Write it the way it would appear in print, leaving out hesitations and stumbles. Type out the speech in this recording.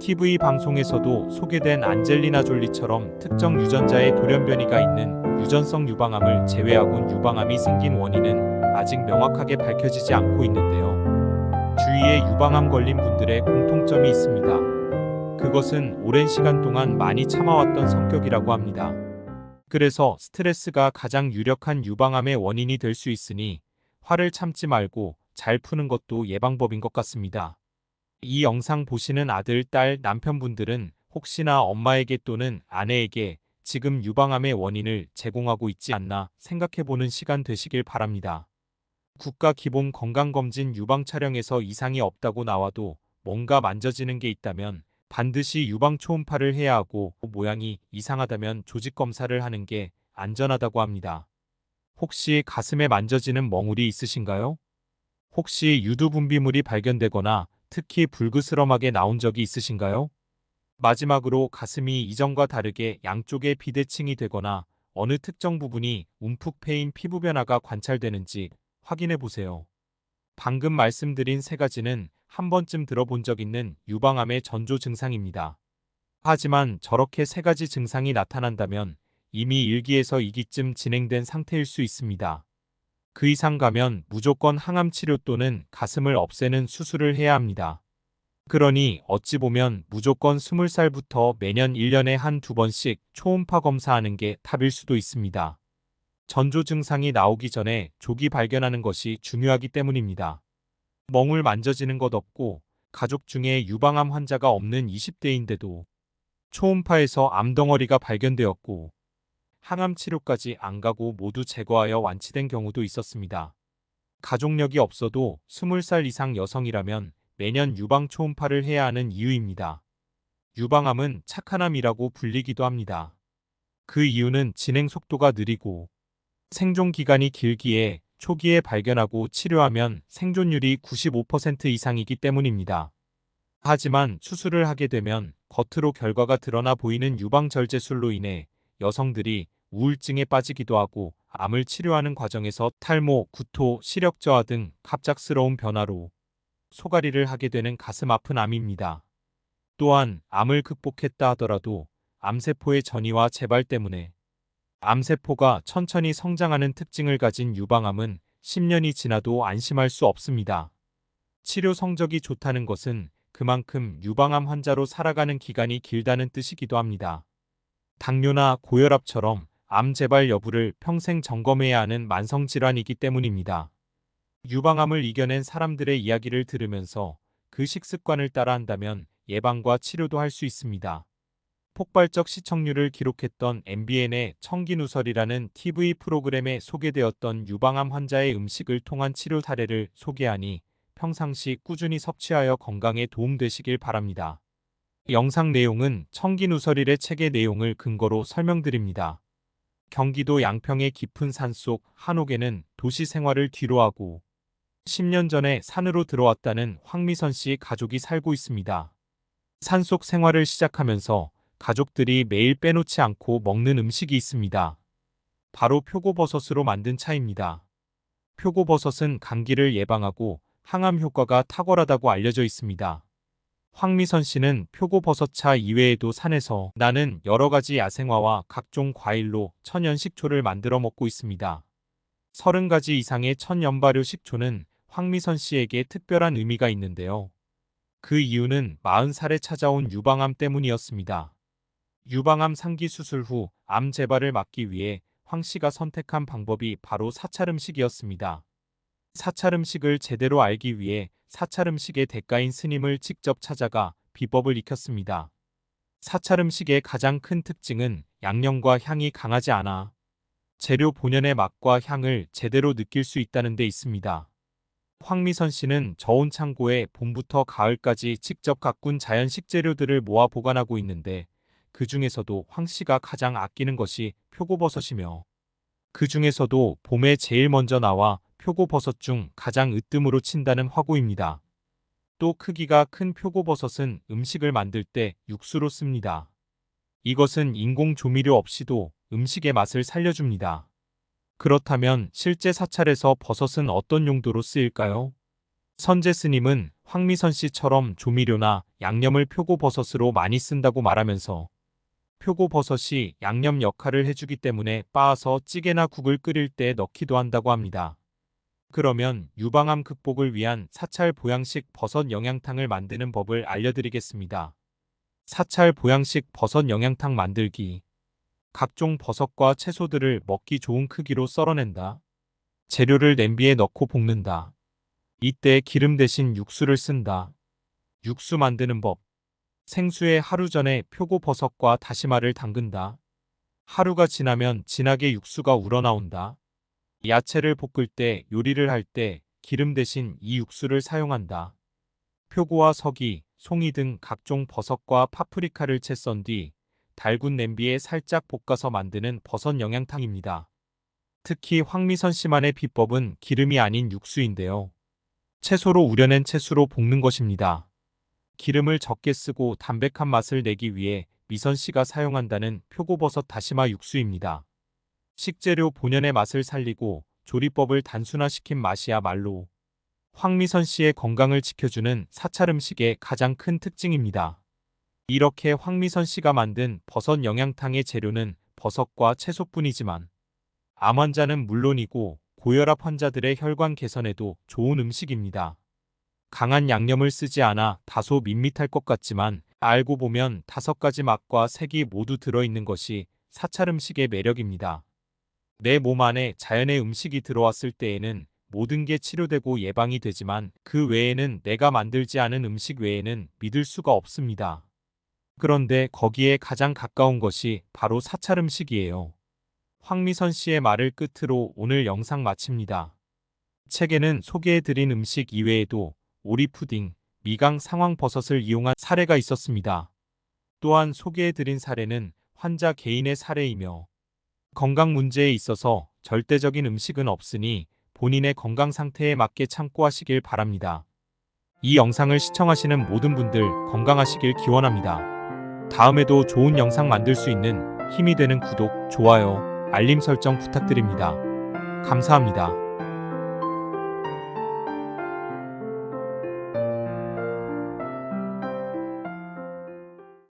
TV 방송에서도 소개된 안젤리나 졸리처럼 특정 유전자의 돌연변이가 있는 유전성 유방암을 제외하곤 유방암이 생긴 원인은 아직 명확하게 밝혀지지 않고 있는데요. 주위에 유방암 걸린 분들의 공통점이 있습니다. 그것은 오랜 시간 동안 많이 참아왔던 성격이라고 합니다. 그래서 스트레스가 가장 유력한 유방암의 원인이 될 수 있으니 화를 참지 말고 잘 푸는 것도 예방법인 것 같습니다. 이 영상 보시는 아들, 딸, 남편분들은 혹시나 엄마에게 또는 아내에게 지금 유방암의 원인을 제공하고 있지 않나 생각해보는 시간 되시길 바랍니다. 국가 기본 건강검진 유방 촬영에서 이상이 없다고 나와도 뭔가 만져지는 게 있다면 반드시 유방 초음파를 해야 하고 모양이 이상하다면 조직 검사를 하는 게 안전하다고 합니다. 혹시 가슴에 만져지는 멍울이 있으신가요? 혹시 유두분비물이 발견되거나 특히 불그스름하게 나온 적이 있으신가요? 마지막으로 가슴이 이전과 다르게 양쪽에 비대칭이 되거나 어느 특정 부분이 움푹 패인 피부 변화가 관찰되는지 확인해 보세요. 방금 말씀드린 세 가지는 한 번쯤 들어본 적 있는 유방암의 전조 증상입니다. 하지만 저렇게 세 가지 증상이 나타난다면 이미 1기에서 2기쯤 진행된 상태일 수 있습니다. 그 이상 가면 무조건 항암 치료 또는 가슴을 없애는 수술을 해야 합니다. 그러니 어찌 보면 무조건 20살부터 매년 1년에 한두 번씩 초음파 검사하는 게 답일 수도 있습니다. 전조 증상이 나오기 전에 조기 발견하는 것이 중요하기 때문입니다. 멍울 만져지는 것 없고 가족 중에 유방암 환자가 없는 20대인데도 초음파에서 암덩어리가 발견되었고 항암 치료까지 안 가고 모두 제거하여 완치된 경우도 있었습니다. 가족력이 없어도 20살 이상 여성이라면 매년 유방 초음파를 해야 하는 이유입니다. 유방암은 착한 암이라고 불리기도 합니다. 그 이유는 진행 속도가 느리고 생존 기간이 길기에 초기에 발견하고 치료하면 생존율이 95% 이상이기 때문입니다. 하지만 수술을 하게 되면 겉으로 결과가 드러나 보이는 유방절제술로 인해 여성들이 우울증에 빠지기도 하고 암을 치료하는 과정에서 탈모, 구토, 시력 저하 등 갑작스러운 변화로 소가리를 하게 되는 가슴 아픈 암입니다. 또한 암을 극복했다 하더라도 암세포의 전이와 재발 때문에 암세포가 천천히 성장하는 특징을 가진 유방암은 10년이 지나도 안심할 수 없습니다. 치료 성적이 좋다는 것은 그만큼 유방암 환자로 살아가는 기간이 길다는 뜻이기도 합니다. 당뇨나 고혈압처럼 암 재발 여부를 평생 점검해야 하는 만성질환이기 때문입니다. 유방암을 이겨낸 사람들의 이야기를 들으면서 그 식습관을 따라한다면 예방과 치료도 할 수 있습니다. 폭발적 시청률을 기록했던 MBN의 청기누설이라는 TV 프로그램에 소개되었던 유방암 환자의 음식을 통한 치료 사례를 소개하니 평상시 꾸준히 섭취하여 건강에 도움되시길 바랍니다. 영상 내용은 청기누설일의 책의 내용을 근거로 설명드립니다. 경기도 양평의 깊은 산속 한옥에는 도시 생활을 뒤로하고 10년 전에 산으로 들어왔다는 황미선 씨 가족이 살고 있습니다. 산속 생활을 시작하면서 가족들이 매일 빼놓지 않고 먹는 음식이 있습니다. 바로 표고버섯으로 만든 차입니다. 표고버섯은 감기를 예방하고 항암 효과가 탁월하다고 알려져 있습니다. 황미선 씨는 표고버섯차 이외에도 산에서 나는 여러 가지 야생화와 각종 과일로 천연 식초를 만들어 먹고 있습니다. 30가지 이상의 천연 발효 식초는 황미선 씨에게 특별한 의미가 있는데요. 그 이유는 40살에 찾아온 유방암 때문이었습니다. 유방암 상기 수술 후 암 재발을 막기 위해 황 씨가 선택한 방법이 바로 사찰 음식이었습니다. 사찰 음식을 제대로 알기 위해 사찰 음식의 대가인 스님을 직접 찾아가 비법을 익혔습니다. 사찰 음식의 가장 큰 특징은 양념과 향이 강하지 않아 재료 본연의 맛과 향을 제대로 느낄 수 있다는 데 있습니다. 황미선 씨는 저온 창고에 봄부터 가을까지 직접 가꾼 자연 식재료들을 모아 보관하고 있는데 그 중에서도 황 씨가 가장 아끼는 것이 표고버섯이며 그 중에서도 봄에 제일 먼저 나와 표고버섯 중 가장 으뜸으로 친다는 화구입니다. 또 크기가 큰 표고버섯은 음식을 만들 때 육수로 씁니다. 이것은 인공 조미료 없이도 음식의 맛을 살려줍니다. 그렇다면 실제 사찰에서 버섯은 어떤 용도로 쓰일까요? 선재 스님은 황미선 씨처럼 조미료나 양념을 표고버섯으로 많이 쓴다고 말하면서 표고버섯이 양념 역할을 해주기 때문에 빻아서 찌개나 국을 끓일 때 넣기도 한다고 합니다. 그러면 유방암 극복을 위한 사찰 보양식 버섯 영양탕을 만드는 법을 알려드리겠습니다. 사찰 보양식 버섯 영양탕 만들기. 각종 버섯과 채소들을 먹기 좋은 크기로 썰어낸다. 재료를 냄비에 넣고 볶는다. 이때 기름 대신 육수를 쓴다. 육수 만드는 법. 생수에 하루 전에 표고버섯과 다시마를 담근다. 하루가 지나면 진하게 육수가 우러나온다. 야채를 볶을 때 요리를 할 때 기름 대신 이 육수를 사용한다. 표고와 서기, 송이 등 각종 버섯과 파프리카를 채 썬 뒤 달군 냄비에 살짝 볶아서 만드는 버섯 영양탕입니다. 특히 황미선 씨만의 비법은 기름이 아닌 육수인데요. 채소로 우려낸 채소로 볶는 것입니다. 기름을 적게 쓰고 담백한 맛을 내기 위해 미선 씨가 사용한다는 표고버섯 다시마 육수입니다. 식재료 본연의 맛을 살리고 조리법을 단순화시킨 맛이야말로 황미선 씨의 건강을 지켜주는 사찰 음식의 가장 큰 특징입니다. 이렇게 황미선 씨가 만든 버섯 영양탕의 재료는 버섯과 채소뿐이지만 암 환자는 물론이고 고혈압 환자들의 혈관 개선에도 좋은 음식입니다. 강한 양념을 쓰지 않아 다소 밋밋할 것 같지만 알고 보면 5가지 맛과 색이 모두 들어있는 것이 사찰 음식의 매력입니다. 내 몸 안에 자연의 음식이 들어왔을 때에는 모든 게 치료되고 예방이 되지만 그 외에는 내가 만들지 않은 음식 외에는 믿을 수가 없습니다. 그런데 거기에 가장 가까운 것이 바로 사찰 음식이에요. 황미선 씨의 말을 끝으로 오늘 영상 마칩니다. 책에는 소개해드린 음식 이외에도 오리 푸딩, 미강 상황버섯을 이용한 사례가 있었습니다. 또한 소개해드린 사례는 환자 개인의 사례이며 건강 문제에 있어서 절대적인 음식은 없으니 본인의 건강 상태에 맞게 참고하시길 바랍니다. 이 영상을 시청하시는 모든 분들 건강하시길 기원합니다. 다음에도 좋은 영상 만들 수 있는 힘이 되는 구독, 좋아요, 알림 설정 부탁드립니다. 감사합니다.